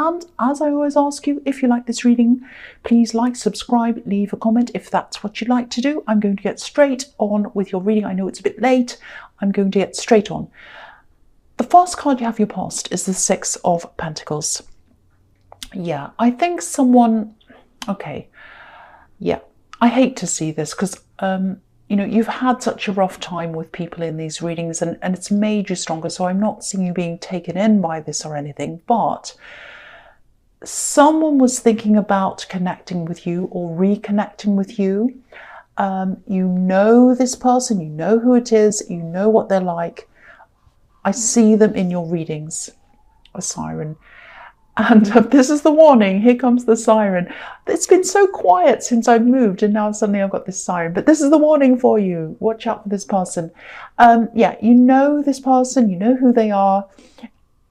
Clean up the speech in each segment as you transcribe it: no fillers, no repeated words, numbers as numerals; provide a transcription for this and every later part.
And as I always ask you, if you like this reading, please like, subscribe, leave a comment if that's what you'd like to do. I'm going to get straight on with your reading. I know it's a bit late. I'm going to get straight on. The first card you have your past is the Six of Pentacles. Yeah, I think someone... Okay, yeah, I hate to see this because, you know, you've had such a rough time with people in these readings and it's made you stronger. So I'm not seeing you being taken in by this or anything, but someone was thinking about connecting with you or reconnecting with you. You know this person, you know who it is, you know what they're like. I see them in your readings, a siren. And this is the warning. Here comes the siren. It's been so quiet since I've moved and now suddenly I've got this siren. But this is the warning for you. Watch out for this person. Yeah, you know this person. You know who they are.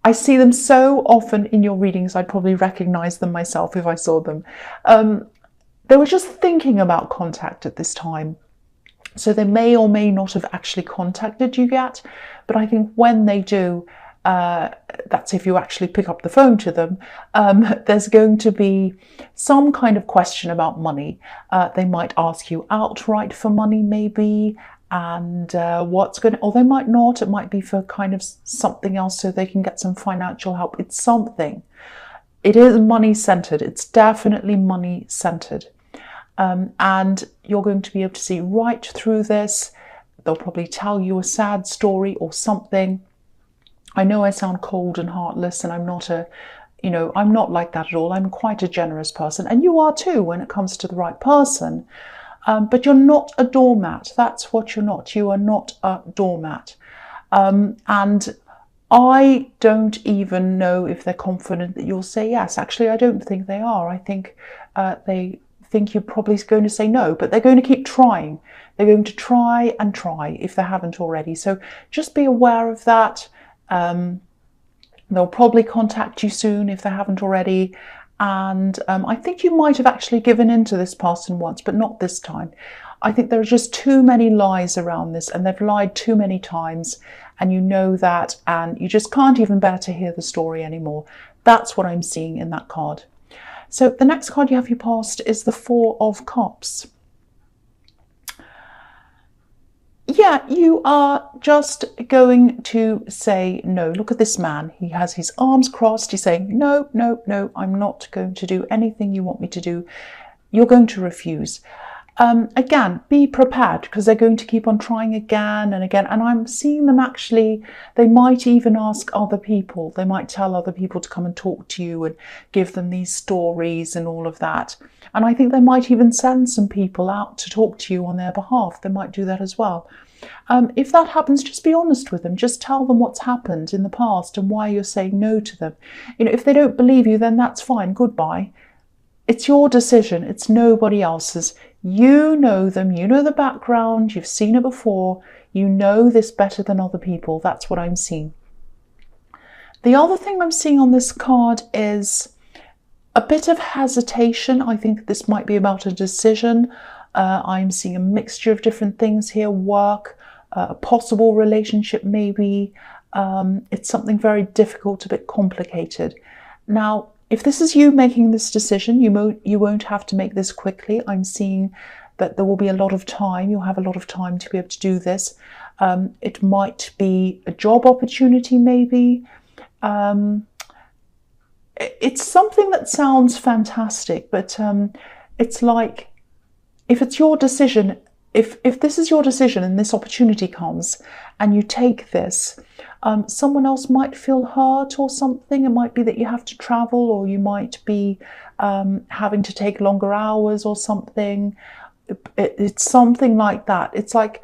I see them so often in your readings. I'd probably recognize them myself if I saw them. They were just thinking about contact at this time. So they may or may not have actually contacted you yet. But I think when they do... that's if you actually pick up the phone to them, there's going to be some kind of question about money. They might ask you outright for money maybe, and or they might not. It might be for kind of something else so they can get some financial help. It's something. It is money centered. It's definitely money centered. And you're going to be able to see right through this. They'll probably tell you a sad story or something. I know I sound cold and heartless and I'm not I'm not like that at all. I'm quite a generous person, and you are too when it comes to the right person. But you're not a doormat. That's what you're not. You are not a doormat. And I don't even know if they're confident that you'll say yes. Actually, I don't think they are. I think they think you're probably going to say no, but they're going to keep trying. They're going to try and try if they haven't already. So just be aware of that. They'll probably contact you soon if they haven't already. And I think you might have actually given in to this person once, but not this time. I think there are just too many lies around this, and they've lied too many times, and you know that, and you just can't even bear to hear the story anymore. That's what I'm seeing in that card. So the next card you have your past is the Four of Cups. Yeah, you are just going to say no. Look at this man. He has his arms crossed. He's saying, no, no, no, I'm not going to do anything you want me to do. You're going to refuse. Again, be prepared because they're going to keep on trying again and again. And I'm seeing them actually, they might even ask other people. They might tell other people to come and talk to you and give them these stories and all of that. And I think they might even send some people out to talk to you on their behalf. They might do that as well. If that happens, just be honest with them. Just tell them what's happened in the past and why you're saying no to them. You know, if they don't believe you, then that's fine. Goodbye. It's your decision. It's nobody else's. You know them. You know the background. You've seen it before. You know this better than other people. That's what I'm seeing. The other thing I'm seeing on this card is a bit of hesitation. I think this might be about a decision. I'm seeing a mixture of different things here. Work, a possible relationship maybe. It's something very difficult, a bit complicated. Now, if this is you making this decision, you won't have to make this quickly. I'm seeing that there will be a lot of time. You'll have a lot of time to be able to do this. It might be a job opportunity maybe. It's something that sounds fantastic, but it's like, if it's your decision, if this is your decision and this opportunity comes and you take this, someone else might feel hurt or something. It might be that you have to travel, or you might be having to take longer hours or something. It's something like that. It's like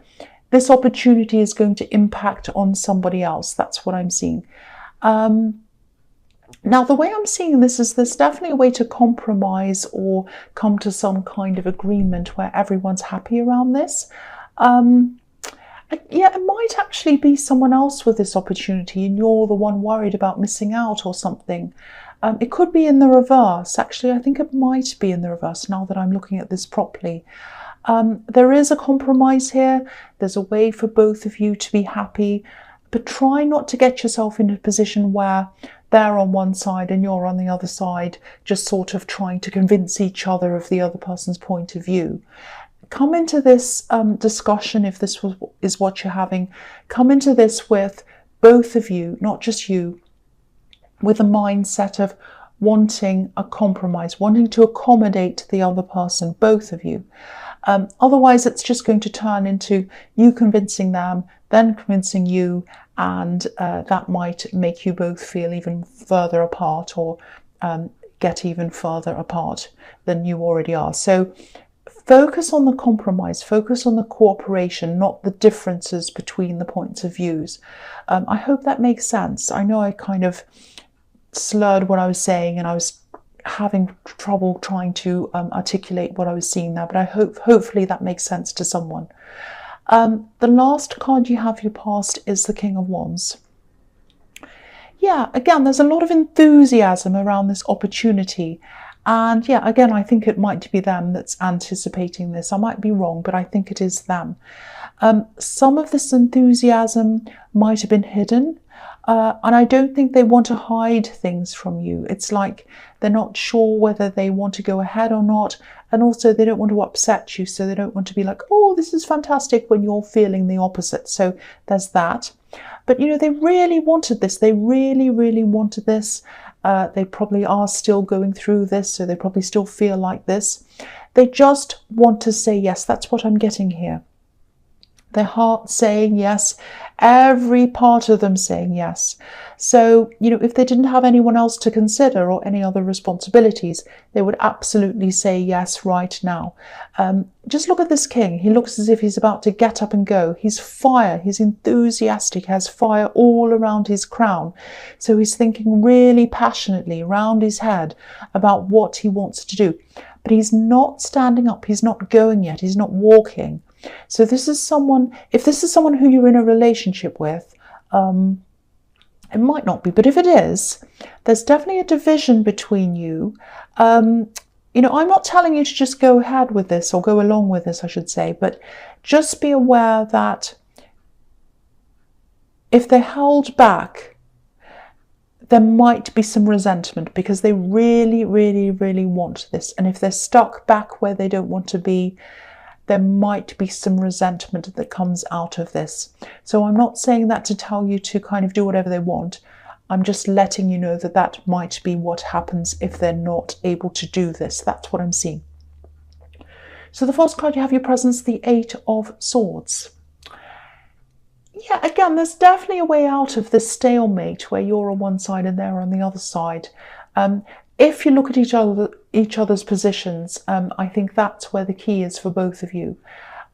this opportunity is going to impact on somebody else. That's what I'm seeing. Now, the way I'm seeing this is there's definitely a way to compromise or come to some kind of agreement where everyone's happy around this. Yeah, it might actually be someone else with this opportunity and you're the one worried about missing out or something. It could be in the reverse. Actually, I think it might be in the reverse now that I'm looking at this properly. There is a compromise here. There's a way for both of you to be happy. but try not to get yourself in a position where they're on one side and you're on the other side, just sort of trying to convince each other of the other person's point of view. Come into this discussion, if this is what you're having, come into this with both of you, not just you, with a mindset of wanting a compromise, wanting to accommodate the other person, both of you. Otherwise, it's just going to turn into you convincing them, then convincing you, and that might make you both feel even further apart, or get even further apart than you already are. So focus on the compromise, focus on the cooperation, not the differences between the points of views. I hope that makes sense. I know I kind of slurred what I was saying, and I was having trouble trying to articulate what I was seeing there, but I hopefully that makes sense to someone. The last card you have your past is the King of Wands. Yeah, again, there's a lot of enthusiasm around this opportunity. And yeah, again, I think it might be them that's anticipating this. I might be wrong, but I think it is them. Some of this enthusiasm might have been hidden. And I don't think they want to hide things from you. It's like they're not sure whether they want to go ahead or not. And also they don't want to upset you. So they don't want to be like, oh, this is fantastic, when you're feeling the opposite. So there's that. But, you know, they really wanted this. They really, really wanted this. They probably are still going through this. So they probably still feel like this. They just want to say yes. That's what I'm getting here. Their heart saying yes, every part of them saying yes. So, you know, if they didn't have anyone else to consider or any other responsibilities, they would absolutely say yes right now. Just look at this king. He looks as if he's about to get up and go. He's fire. He's enthusiastic, has fire all around his crown. So he's thinking really passionately around his head about what he wants to do. But he's not standing up. He's not going yet. He's not walking. So this is someone, if this is someone who you're in a relationship with, it might not be, but if it is, there's definitely a division between you. You know, I'm not telling you to just go ahead with this, or go along with this, I should say, but just be aware that if they're held back, there might be some resentment, because they really, really, really want this. And if they're stuck back where they don't want to be, there might be some resentment that comes out of this. So I'm not saying that to tell you to kind of do whatever they want. I'm just letting you know that that might be what happens if they're not able to do this. That's what I'm seeing. So the first card you have your presence, the Eight of Swords. Yeah, again, there's definitely a way out of this stalemate where you're on one side and they're on the other side. If you look at each other's positions, I think that's where the key is for both of you.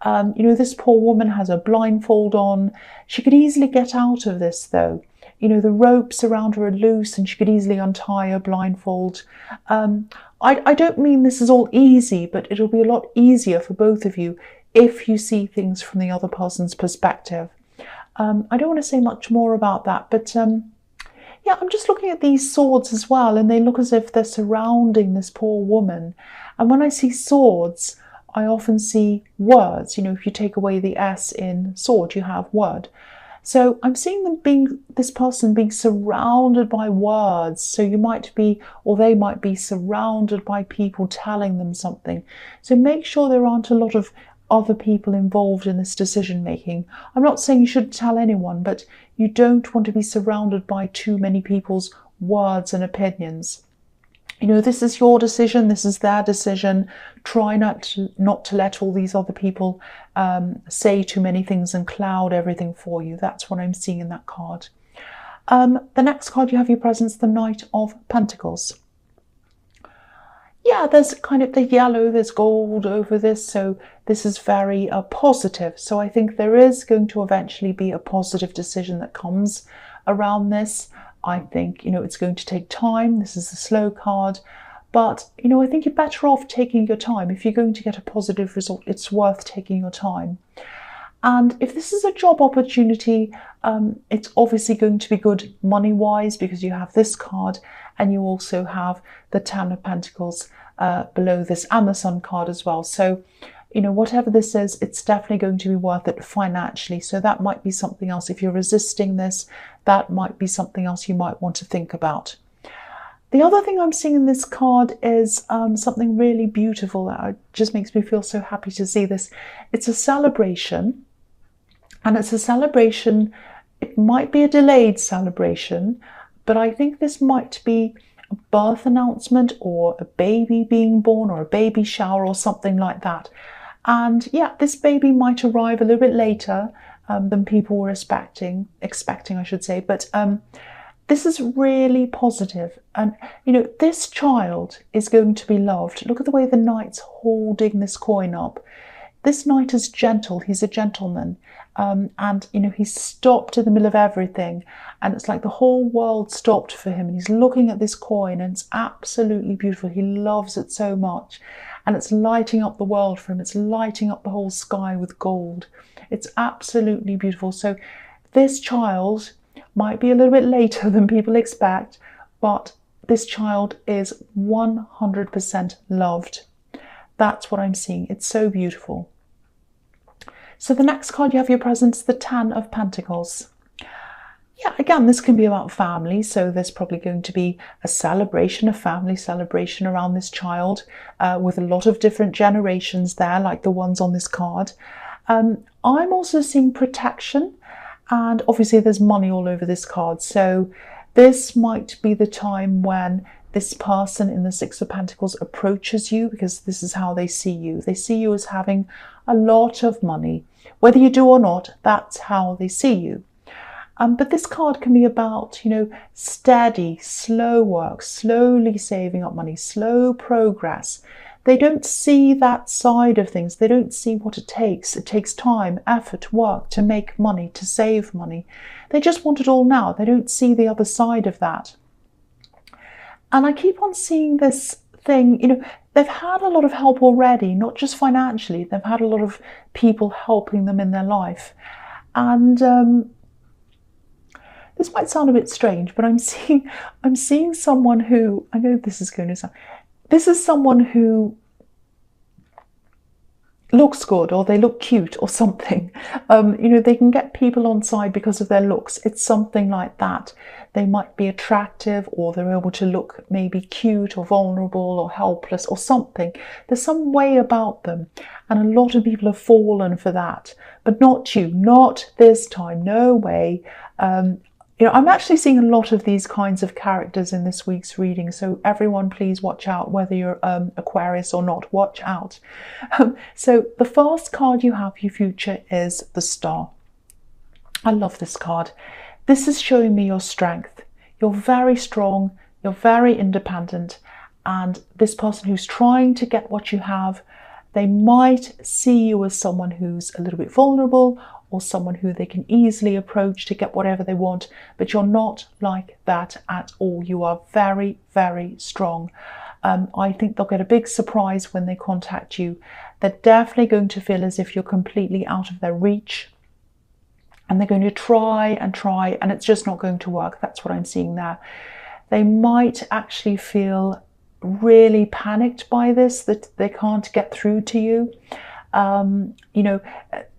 You know, this poor woman has a blindfold on. She could easily get out of this, though. You know, the ropes around her are loose and she could easily untie her blindfold. I don't mean this is all easy, but it'll be a lot easier for both of you if you see things from the other person's perspective. I don't want to say much more about that, but yeah, I'm just looking at these swords as well, and they look as if they're surrounding this poor woman. And when I see swords, I often see words. You know, if you take away the S in sword, you have word. So I'm seeing them this person being surrounded by words. So you might be, or they might be surrounded by people telling them something. So make sure there aren't a lot of other people involved in this decision making. I'm not saying you shouldn't tell anyone, but you don't want to be surrounded by too many people's words and opinions. You know, this is your decision, this is their decision. Try not to let all these other people say too many things and cloud everything for you. That's what I'm seeing in that card. The next card you have your presence, the Knight of Pentacles. Yeah, there's kind of the yellow, there's gold over this, so this is very positive. So I think there is going to eventually be a positive decision that comes around this. I think, you know, it's going to take time. This is a slow card, but, you know, I think you're better off taking your time. If you're going to get a positive result, it's worth taking your time. And if this is a job opportunity, it's obviously going to be good money-wise, because you have this card and you also have the Ten of Pentacles below this, and the Sun card as well. So, you know, whatever this is, it's definitely going to be worth it financially. So that might be something else. If you're resisting this, that might be something else you might want to think about. The other thing I'm seeing in this card is something really beautiful that just makes me feel so happy to see this. It's a celebration, and it's a celebration. It might be a delayed celebration, but I think this might be a birth announcement or a baby being born or a baby shower or something like that. And yeah, this baby might arrive a little bit later than people were expecting, I should say, but this is really positive. And, you know, this child is going to be loved. Look at the way the knight's holding this coin up. This knight is gentle. He's a gentleman. And, you know, he's stopped in the middle of everything. And it's like the whole world stopped for him. And he's looking at this coin, and it's absolutely beautiful. He loves it so much. And it's lighting up the world for him. It's lighting up the whole sky with gold. It's absolutely beautiful. So this child might be a little bit later than people expect, but this child is 100% loved. That's what I'm seeing. It's so beautiful. So the next card you have your presence, the Ten of Pentacles. Yeah, again, this can be about family. So there's probably going to be a celebration, a family celebration around this child with a lot of different generations there, like the ones on this card. I'm also seeing protection. And obviously there's money all over this card. So this might be the time when this person in the Six of Pentacles approaches you, because this is how they see you. They see you as having a lot of money. Whether you do or not, that's how they see you. But this card can be about, you know, steady, slow work, slowly saving up money, slow progress. They don't see that side of things. They don't see what it takes. It takes time, effort, work to make money, to save money. They just want it all now. They don't see the other side of that. And I keep on seeing this thing, you know, they've had a lot of help already, not just financially. They've had a lot of people helping them in their life. And this might sound a bit strange, but I'm seeing someone who, I know this is going to sound, this is someone who looks good, or they look cute or something. You know, they can get people on side because of their looks. It's something like that. They might be attractive, or they're able to look maybe cute or vulnerable or helpless or something. There's some way about them. And a lot of people have fallen for that. But not you, not this time, no way. You know, I'm actually seeing a lot of these kinds of characters in this week's reading. So everyone, please watch out, whether you're Aquarius or not, watch out. So the first card you have for your future is the Star. I love this card. This is showing me your strength. You're very strong, you're very independent, and this person who's trying to get what you have, they might see you as someone who's a little bit vulnerable, or someone who they can easily approach to get whatever they want, but you're not like that at all. You are very, very strong. I think they'll get a big surprise when they contact you. They're definitely going to feel as if you're completely out of their reach, and they're going to try, and it's just not going to work. That's what I'm seeing there. They might actually feel really panicked by this, that they can't get through to you. You know,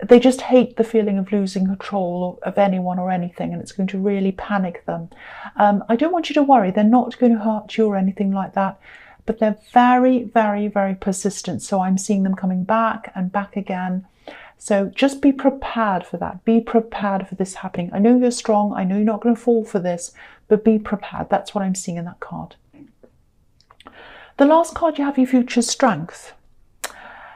they just hate the feeling of losing control of anyone or anything, and it's going to really panic them. I don't want you to worry. They're not going to hurt you or anything like that, but they're very, very, very persistent. So I'm seeing them coming back and back again. So just be prepared for that. Be prepared for this happening. I know you're strong. I know you're not going to fall for this, but be prepared. That's what I'm seeing in that card. The last card you have, your future strength.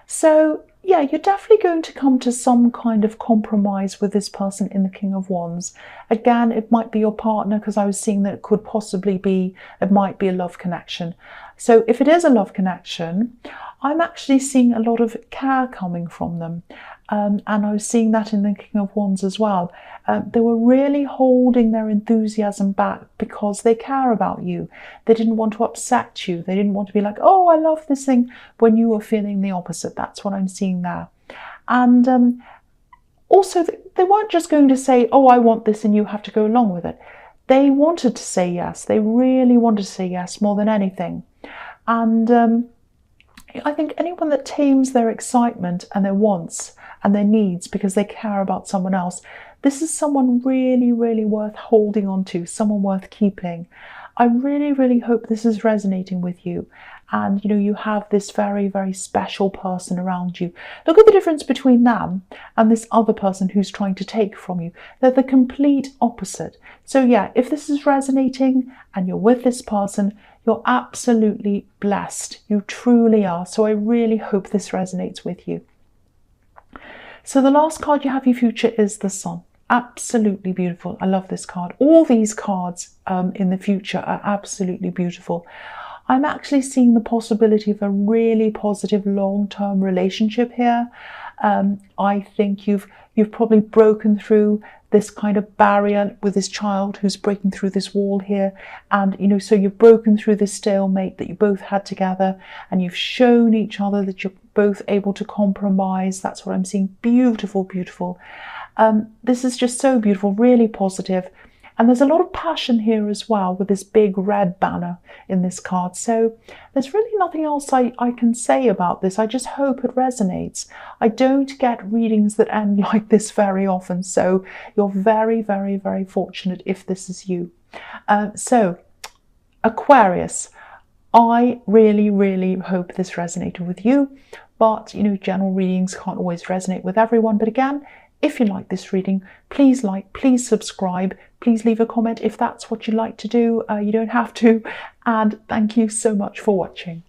So yeah, you're definitely going to come to some kind of compromise with this person in the King of Wands. Again, it might be your partner, because I was seeing that it could possibly be, it might be a love connection. So if it is a love connection, I'm actually seeing a lot of care coming from them. And I was seeing that in the King of Wands as well. They were really holding their enthusiasm back because they care about you. They didn't want to upset you. They didn't want to be like, oh, I love this thing, when you were feeling the opposite. That's what I'm seeing there. And also, they weren't just going to say, oh, I want this and you have to go along with it. They wanted to say yes. They really wanted to say yes more than anything. And I think anyone that tames their excitement and their wants and their needs because they care about someone else, this is someone really, really worth holding on to, someone worth keeping. I really, really hope this is resonating with you. And, you know, you have this very, very special person around you. Look at the difference between them and this other person who's trying to take from you. They're the complete opposite. So yeah, if this is resonating and you're with this person, you're absolutely blessed. You truly are. So I really hope this resonates with you. So the last card you have your future is the Sun. Absolutely beautiful. I love this card. All these cards in the future are absolutely beautiful. I'm actually seeing the possibility of a really positive long-term relationship here. I think you've probably broken through this kind of barrier with this child who's breaking through this wall here. And, you know, so you've broken through this stalemate that you both had together, and you've shown each other that you're both able to compromise. That's what I'm seeing. Beautiful, beautiful. This is just so beautiful, really positive. And there's a lot of passion here as well with this big red banner in this card. So there's really nothing else I can say about this. I just hope it resonates. I don't get readings that end like this very often. So you're very, very, very fortunate if this is you. So Aquarius, I really, really hope this resonated with you. But, you know, general readings can't always resonate with everyone. But again, if you like this reading, please like, please subscribe, please leave a comment if that's what you like to do. You don't have to. And thank you so much for watching.